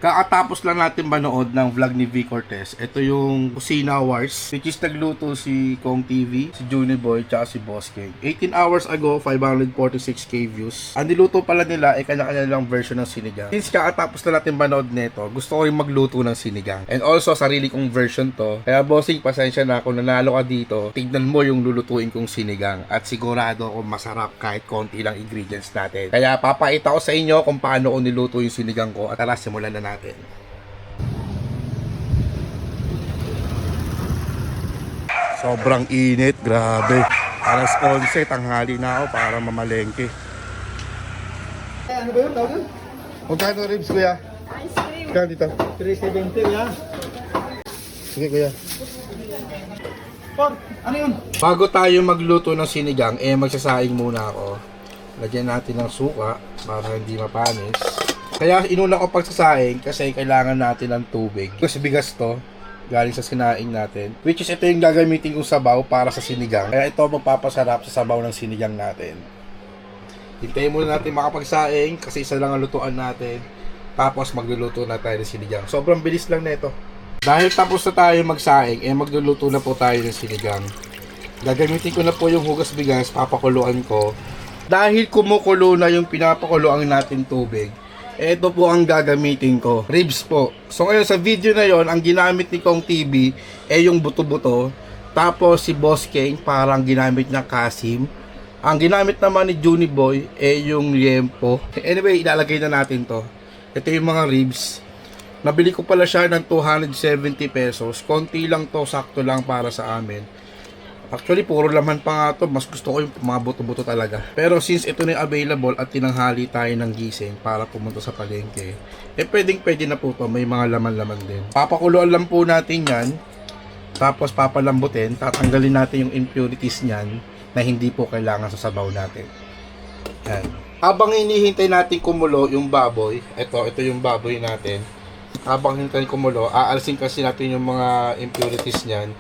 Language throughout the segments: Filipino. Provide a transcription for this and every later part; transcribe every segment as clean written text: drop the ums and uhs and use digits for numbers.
Kakatapos lang natin manood ng vlog ni V. Cortez. Ito yung Kusina Wars, which is nagluto si Kong TV, si Juni Boy, tsaka si Boss King. 18 hours ago, 546k views. Ang niluto pala nila ay kanya-kanya lang version ng sinigang. Since kakatapos na natin manood nito, gusto ko rin magluto ng sinigang. And also, sarili kong version to. Kaya bossing, pasensya na kung nanalo ka dito. Tignan mo yung lulutuin kong sinigang. At sigurado ako masarap kahit konti lang ingredients natin. Kaya papakita ko sa inyo kung paano ko niluto yung sinigang ko. At tara, simulan na natin. Sobrang init, grabe. Alas 11, tanghali na ako para mamalengke. Ano ba yun? Tawag yun? Magkano ribs, kuya? Ice cream. Kaya dito. 370 ya. Sige, kuya. Por, ano yun? Bago tayo magluto ng sinigang, magsasaing muna ako. Lagyan natin ng suka para hindi mapanis. Kaya inuna ko pagsasaing kasi kailangan natin ng tubig. Kasi bigas to, galing sa sinaing natin. Which is ito yung gagamitin kong sabaw para sa sinigang. Kaya ito magpapasarap sa sabaw ng sinigang natin. Hintayin muna natin makapagsaing kasi isa lang ang lutuan natin. Tapos magluluto na tayo ng sinigang. Sobrang bilis lang nito. Dahil tapos na tayo magsaing, magluluto na po tayo ng sinigang. Gagamitin ko na po yung hugas bigas, papakuluan ko. Dahil kumukulo na yung pinapakuluan natin tubig, ito po ang gagamitin ko. Ribs po. So ngayon sa video na yon, ang ginamit ni Kong TV yung buto-buto. Tapos si Boss King parang ginamit niya kasim. Ang ginamit naman ni Juni Boy yung liempo. Anyway, ilalagay na natin to. Ito yung mga ribs. Nabili ko pala siya ng 270 pesos. Konti lang to, sakto lang para sa amin. Actually, puro laman pa nga to. Mas gusto ko yung mga buto-buto talaga. Pero since ito na yung available at tinanghali tayo ng gising para pumunta sa palengke, pwedeng-pwede na po to. May mga laman-laman din. Papakuluan lang po natin yan. Tapos papalambutin. Tatanggalin natin yung impurities niyan na hindi po kailangan sa sabaw natin. Yan. Habang hinihintay natin kumulo yung baboy, ito yung baboy natin. Habang hinihintay kumulo, aalisin kasi natin yung mga impurities niyan.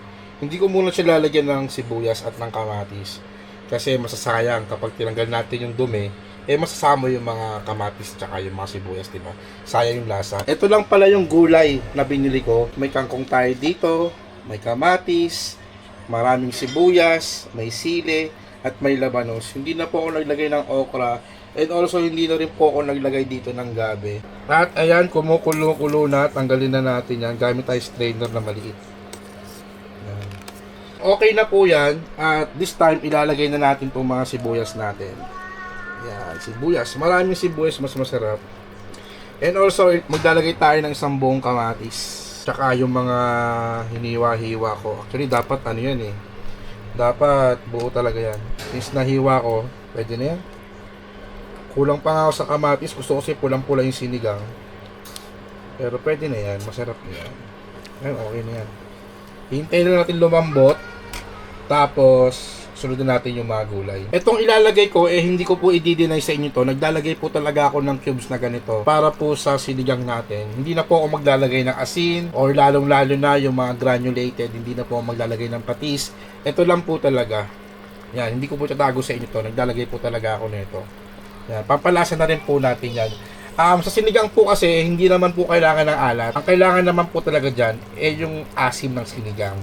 Hindi ko muna siya lalagyan ng sibuyas at ng kamatis. Kasi masasayang kapag tinanggal natin yung dumi, masasama yung mga kamatis at yung mga sibuyas, diba? Sayang yung lasa. Ito lang pala yung gulay na binili ko. May kangkong tayo dito, may kamatis, maraming sibuyas, may sili, at may labanos. Hindi na po ako naglagay ng okra. And also, hindi na rin po ako naglagay dito ng gabi. At ayan, kumukulo-kulo na. Tanggalin na natin yan. Gamit tayo strainer na maliit. Yan. Okay na po yan. At this time, ilalagay na natin itong mga sibuyas natin. Yan, sibuyas. Maraming sibuyas, mas masarap. And also, maglalagay tayo ng isang buong kamatis. Tsaka yung mga hiniwa-hiwa ko. Actually, dapat ano yan dapat buo talaga yan. Since nahiwa ko, pwede na yan. Kulang pa nga ako sa kamatis. Gusto ko kasi pulang-pula yung sinigang. Pero pwede na yan. Masarap na yan. Ayun, okay na yan. Hintayin na natin lumambot. Tapos, sunodin natin yung mga gulay. Itong ilalagay ko, hindi ko po i-deny sa inyo to. Naglalagay po talaga ako ng cubes na ganito. Para po sa sinigang natin. Hindi na po ako maglalagay ng asin. Or lalong-lalo na yung mga granulated. Hindi na po ako maglalagay ng patis. Ito lang po talaga. Yan, hindi ko po tatago sa inyo to. Naglalagay po talaga ako nito. Yan, pampalasa na rin po natin yan. Sa sinigang po kasi, hindi naman po kailangan ng alat. Ang kailangan naman po talaga dyan, yung asim ng sinigang.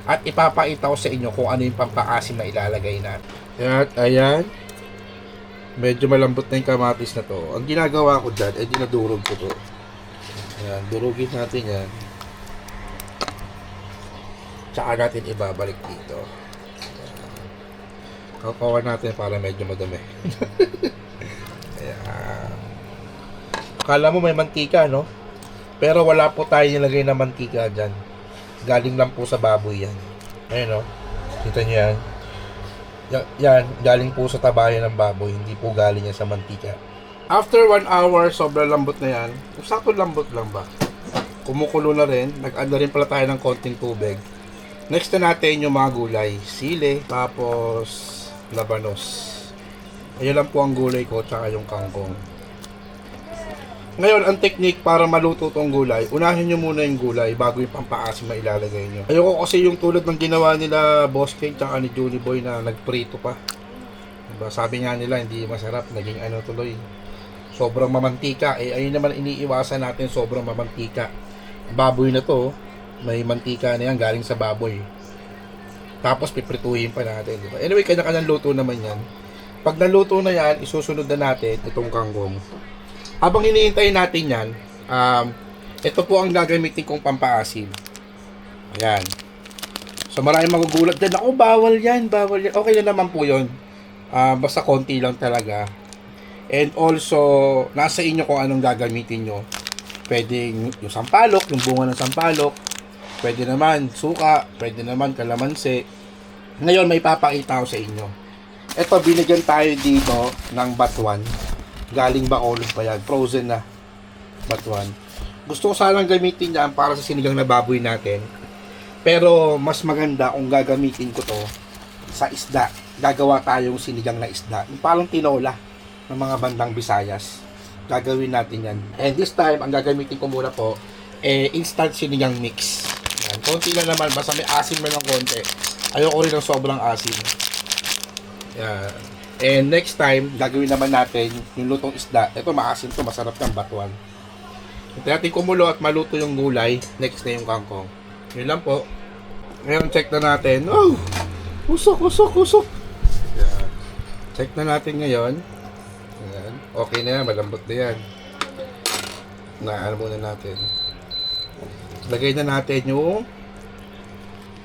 At ipapakita ko sa inyo kung ano yung pampaasim na ilalagay natin. At ayan, medyo malambot na yung kamatis na to. Ang ginagawa ko dyan, dinadurog ko to. Ayan, durugin natin yan. Tsaka natin ibabalik dito. Kakawan natin para medyo madami. Ayan. Akala mo may mantika, no? Pero wala po tayo nilagay na mantika dyan. Galing lang po sa baboy yan. Ayan, no? Kita nyo yan. Yan, galing po sa tabayan ng baboy. Hindi po galing yan sa mantika. After 1 hour, sobrang lambot na yan. Sakto lambot lang ba? Kumukulo na rin. Nag-add na rin pala tayo ng konting tubig. Next na natin yung mga gulay. Sili, tapos labanos. Ayun lang po ang gulay ko, tsaka yung kangkong. Ngayon, ang technique para maluto tong gulay, unahin nyo muna yung gulay bago yung pampaasim na ilalagay nyo. Ayoko kasi yung tulad ng ginawa nila Boss King tsaka ni Juni Boy na nagprito pa. Diba? Sabi nga nila, hindi masarap. Naging ano tuloy. sobrang mamantika. Ayun naman iniiwasan natin, sobrang mamantika. Baboy na to, may mantika na yan galing sa baboy. Tapos piprituhin pa natin, di ba? Anyway, kanya-kanyang luto naman yan. Pag naluto na yan, isusunod na natin itong kangkong. Habang hinihintay natin yan, ito po ang gagamitin kong pampaasim. Ayan. So maraming magugulat dyan, ako bawal yan. Okay na naman po yun. Basta konti lang talaga. And also, nasa inyo kung anong gagamitin nyo. Pwedeng yung sampalok, yung bunga ng sampalok. Pwede naman suka, pwede naman kalamansi. Ngayon, may papakita ko sa inyo. Ito, binigyan tayo dito ng batuan. Galing Bacolod pa yan. Frozen na batuan. Gusto ko sanang gamitin yan para sa sinigang na baboy natin. Pero, mas maganda kung gagamitin ko to sa isda. Gagawa tayong sinigang na isda. Yung parang tinola ng mga bandang Visayas. Gagawin natin yan. And this time, ang gagamitin ko muna po, instant sinigang mix. Yan. Konti lang naman, basta may asim na ng konti. Ayoko rin ng sobrang asim. Yan. And next time, gagawin naman natin yung lutong isda. Ito maasim to, masarap ng batuan. Hintayin natin kumulo at maluto yung gulay. Next na yung kangkong. Yun lang po. Ngayon, check na natin. Oh! Usok! Yan. Check na natin ngayon. Yan. Okay na yan, malambot na yan. Ano muna natin. Lagay na natin yung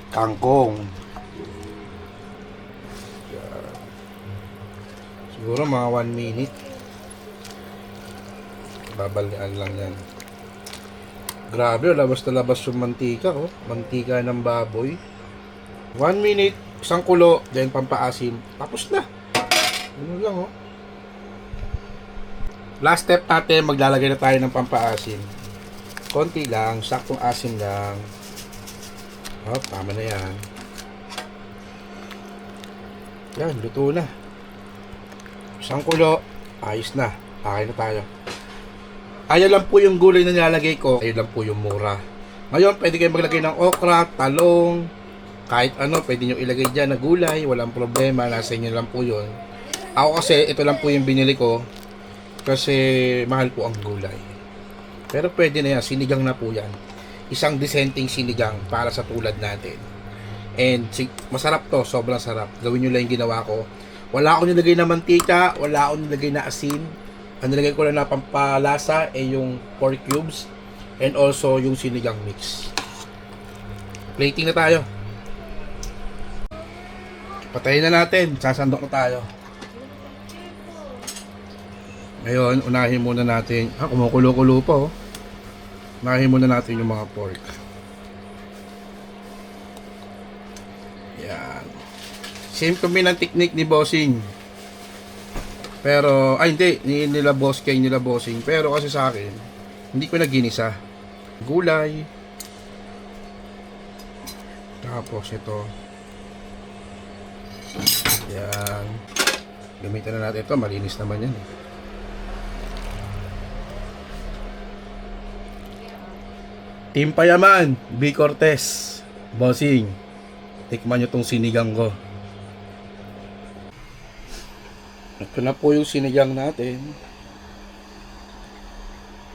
kangkong. Yan. Siguro mga 1 minute. Babalian lang yan. Grabe, labas na labas yung mantika, oh. Mantika ng baboy. 1 minute, isang kulo, then pampaasim. Tapos na. Ano lang, oh. Last step natin, maglalagay na tayo ng pampaasim. Konti lang, saktong asim lang. Oh, tama na yan. Yan, luto na. Isang kulo, ayos na. Kakain na tayo. Ayan lang po yung gulay na nilalagay ko. Ayan lang po yung mura. Ngayon, pwede kayo maglagay ng okra, talong, kahit ano, pwede nyo ilagay dyan na gulay. Walang problema, nasa inyo lang po yun. Ako kasi, ito lang po yung binili ko. Kasi mahal po ang gulay. Pero pwede na yan, sinigang na po yan. Isang disenteng sinigang para sa tulad natin. And masarap to, sobrang sarap. Gawin nyo lang yung ginawa ko. Wala akong nilagay na mantika, wala akong nilagay na asin. Ang nilagay ko lang na pampalasa ay yung pork cubes and also yung sinigang mix. Plating na tayo. Patayin na natin, sasandok na tayo. Ngayon, unahin muna natin, kumukulo-kulo pa, oh. Unahin muna natin yung mga pork. Yan. Same kami ng technique ni Bossing. Pero, hindi, nila Bossing. Pero kasi sa akin, hindi ko naginisa. Gulay. Tapos ito. Yan. Gamitan na natin ito, malinis naman yan. Team Payaman, B. Cortez, Bossing. Tikman nyo tong sinigang ko. Ito na po yung sinigang natin.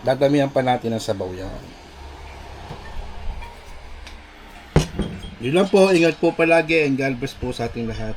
Dadamihan pa natin ang sabaw yan. Yun lang po, ingat po palagi and God bless po sa ating lahat.